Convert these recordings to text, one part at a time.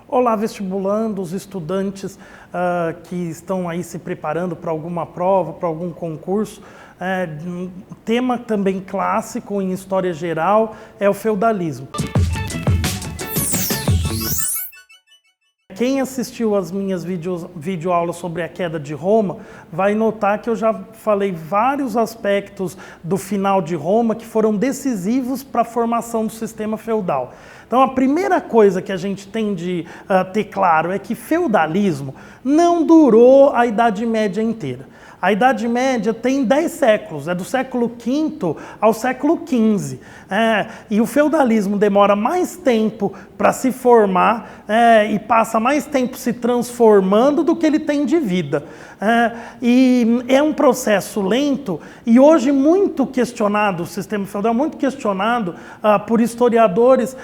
Olá, vestibulandos, estudantes que estão aí se preparando para alguma prova, para algum concurso. Um tema também clássico em história geral é o feudalismo. Quem assistiu às minhas videoaulas sobre a queda de Roma vai notar que eu já falei vários aspectos do final de Roma que foram decisivos para a formação do sistema feudal. Então a primeira coisa que a gente tem de ter claro é que feudalismo não durou a Idade Média inteira. A Idade Média tem 10 séculos, é do século V ao século XV. E o feudalismo demora mais tempo para se formar e passa mais tempo se transformando do que ele tem de vida. E é um processo lento e hoje muito questionado, o sistema feudal muito questionado por historiadores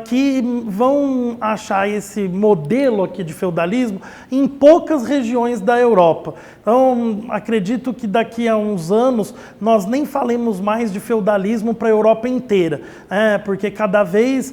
que vão achar esse modelo aqui de feudalismo em poucas regiões da Europa. Então, acredito que daqui a uns anos nós nem falemos mais de feudalismo para a Europa inteira, porque cada vez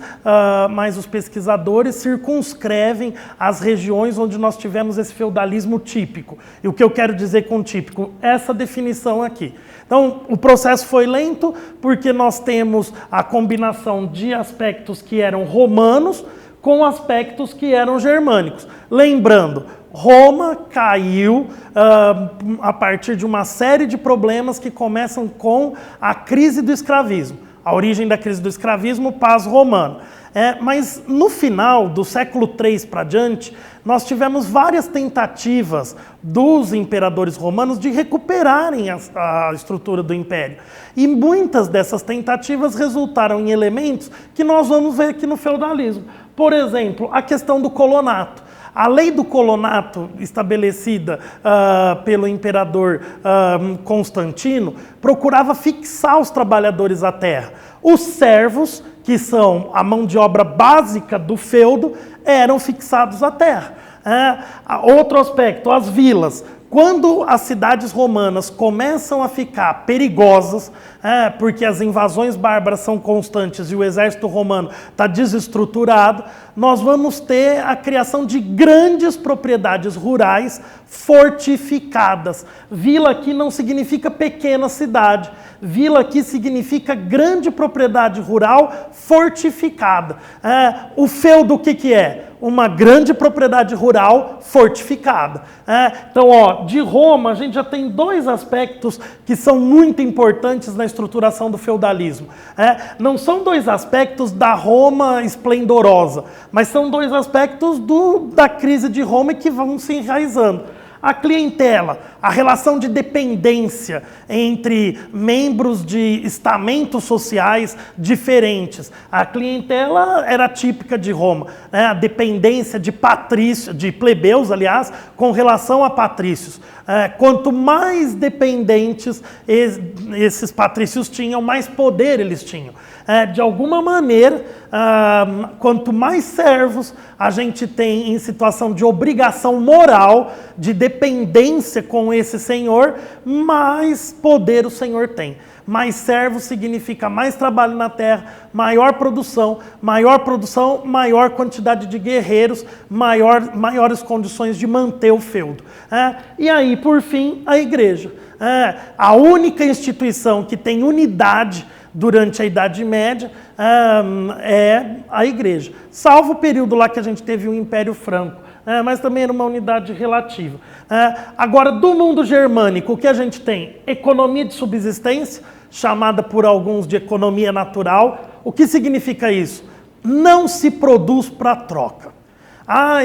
mais os pesquisadores circunscrevem as regiões onde nós tivemos esse feudalismo típico. E o que eu quero dizer com típico? Essa definição aqui. Então, o processo foi lento porque nós temos a combinação de aspectos que eram romanos com aspectos que eram germânicos. Lembrando, Roma caiu a partir de uma série de problemas que começam com a crise do escravismo. A origem da crise do escravismo, paz romano. Mas no final do século III para diante, nós tivemos várias tentativas dos imperadores romanos de recuperarem a estrutura do império. E muitas dessas tentativas resultaram em elementos que nós vamos ver aqui no feudalismo. Por exemplo, a questão do colonato. A lei do colonato, estabelecida pelo imperador Constantino, procurava fixar os trabalhadores à terra. Os servos, que são a mão de obra básica do feudo, eram fixados à terra. Outro aspecto, as vilas. Quando as cidades romanas começam a ficar perigosas, porque as invasões bárbaras são constantes e o exército romano está desestruturado, nós vamos ter a criação de grandes propriedades rurais fortificadas. Vila aqui não significa pequena cidade. Vila aqui significa grande propriedade rural fortificada. O feudo o que é? Uma grande propriedade rural fortificada. Então, de Roma, a gente já tem dois aspectos que são muito importantes na estruturação do feudalismo. Não são dois aspectos da Roma esplendorosa, mas são dois aspectos da crise de Roma que vão se enraizando. A clientela, a relação de dependência entre membros de estamentos sociais diferentes. A clientela era típica de Roma, a dependência de patrícios, de plebeus, aliás, com relação a patrícios. Quanto mais dependentes esses patrícios tinham, mais poder eles tinham. De alguma maneira, quanto mais servos a gente tem em situação de obrigação moral, de dependência com esse senhor, mais poder o senhor tem. Mais servos significa mais trabalho na terra, maior produção, maior quantidade de guerreiros, maiores condições de manter o feudo. E aí, por fim, a igreja. A única instituição que tem unidade durante a Idade Média é a igreja. Salvo o período lá que a gente teve o Império Franco, mas também era uma unidade relativa. Agora, do mundo germânico, o que a gente tem? Economia de subsistência, chamada por alguns de economia natural. O que significa isso? Não se produz para troca.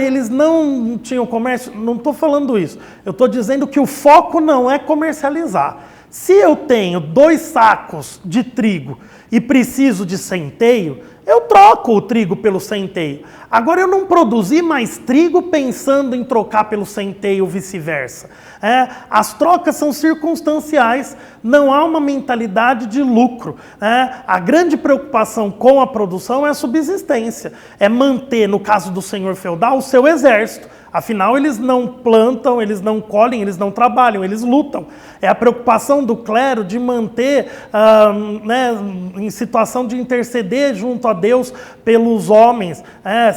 Eles não tinham comércio? Não estou falando isso. Eu estou dizendo que o foco não é comercializar. Se eu tenho 2 sacos de trigo e preciso de centeio, eu troco o trigo pelo centeio. Agora, eu não produzi mais trigo pensando em trocar pelo centeio ou vice-versa. As trocas são circunstanciais, não há uma mentalidade de lucro. A grande preocupação com a produção é a subsistência. É manter, no caso do senhor feudal, o seu exército. Afinal, eles não plantam, eles não colhem, eles não trabalham, eles lutam. É a preocupação do clero de manter, em situação de interceder junto a Deus pelos homens,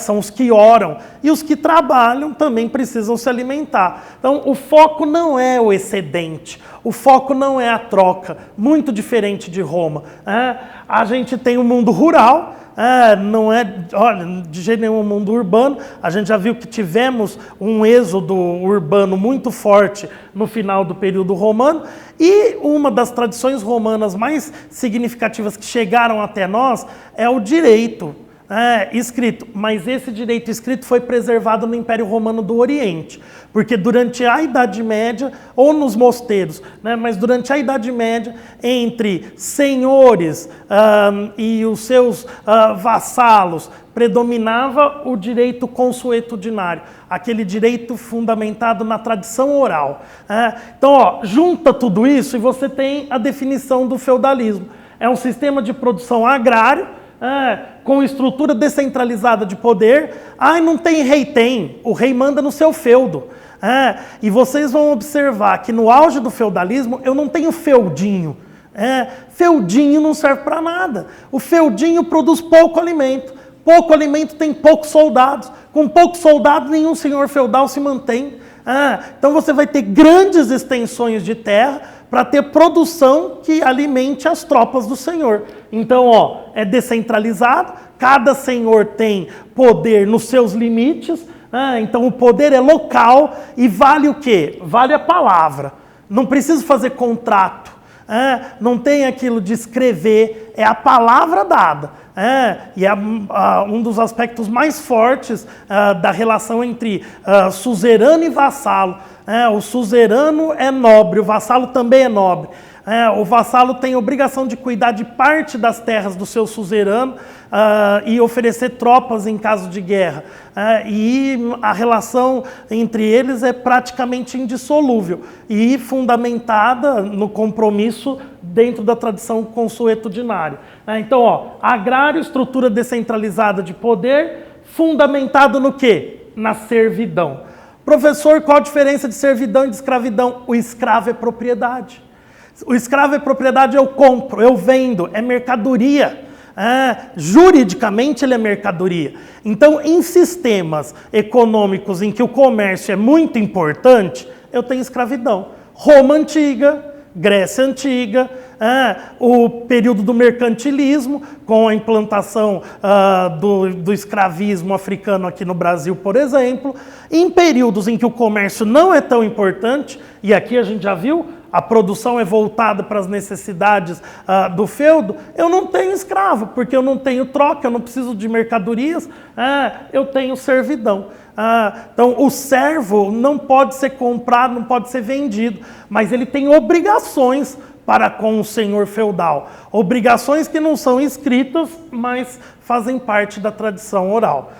são os que oram, e os que trabalham também precisam se alimentar. Então, o foco não é o excedente, o foco não é a troca, muito diferente de Roma. A gente tem um mundo rural, não é, olha, de jeito nenhum um mundo urbano. A gente já viu que tivemos um êxodo urbano muito forte no final do período romano, e uma das tradições romanas mais significativas que chegaram até nós é o direito escrito, mas esse direito escrito foi preservado no Império Romano do Oriente, porque durante a Idade Média, ou nos mosteiros, mas durante a Idade Média, entre senhores e os seus vassalos, predominava o direito consuetudinário, aquele direito fundamentado na tradição oral. Então, junta tudo isso e você tem a definição do feudalismo. É um sistema de produção agrário, com estrutura descentralizada de poder. Não tem rei? Tem. O rei manda no seu feudo. E vocês vão observar que no auge do feudalismo eu não tenho feudinho. Feudinho não serve para nada. O feudinho produz pouco alimento. Pouco alimento tem poucos soldados. Com poucos soldados, nenhum senhor feudal se mantém. Então você vai ter grandes extensões de terra para ter produção que alimente as tropas do senhor. Então, é descentralizado, cada senhor tem poder nos seus limites, então o poder é local e vale o quê? Vale a palavra. Não precisa fazer contrato, não tem aquilo de escrever, é a palavra dada. E é um dos aspectos mais fortes da relação entre suzerano e vassalo. O suzerano é nobre, o vassalo também é nobre. O vassalo tem obrigação de cuidar de parte das terras do seu suzerano e oferecer tropas em caso de guerra. E a relação entre eles é praticamente indissolúvel e fundamentada no compromisso dentro da tradição consuetudinária. Então, agrário, estrutura descentralizada de poder, fundamentado no quê? Na servidão. Professor, qual a diferença de servidão e de escravidão? O escravo é propriedade. O escravo é propriedade, eu compro, eu vendo, é mercadoria. Juridicamente ele é mercadoria. Então, em sistemas econômicos em que o comércio é muito importante, eu tenho escravidão. Roma antiga, Grécia antiga, o período do mercantilismo, com a implantação do escravismo africano aqui no Brasil, por exemplo. Em períodos em que o comércio não é tão importante, e aqui a gente já viu, a produção é voltada para as necessidades do feudo, eu não tenho escravo, porque eu não tenho troca, eu não preciso de mercadorias, eu tenho servidão. Então, o servo não pode ser comprado, não pode ser vendido, mas ele tem obrigações para com o senhor feudal. Obrigações que não são escritas, mas fazem parte da tradição oral.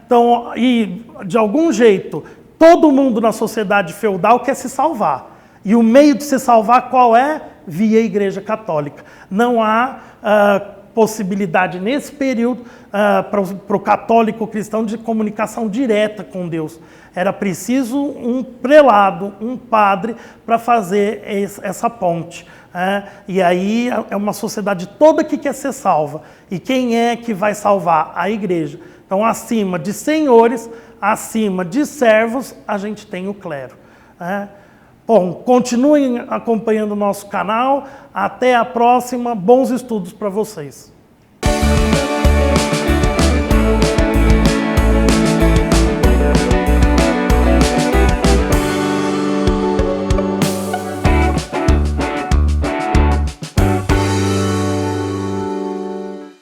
Então, e de algum jeito, todo mundo na sociedade feudal quer se salvar. E o meio de se salvar qual é? Via Igreja Católica. Não há possibilidade nesse período para o católico cristão de comunicação direta com Deus. Era preciso um prelado, um padre, para fazer essa ponte. E aí é uma sociedade toda que quer ser salva. E quem é que vai salvar? A Igreja. Então, acima de senhores, acima de servos, a gente tem o clero. Bom, continuem acompanhando o nosso canal. Até a próxima. Bons estudos para vocês.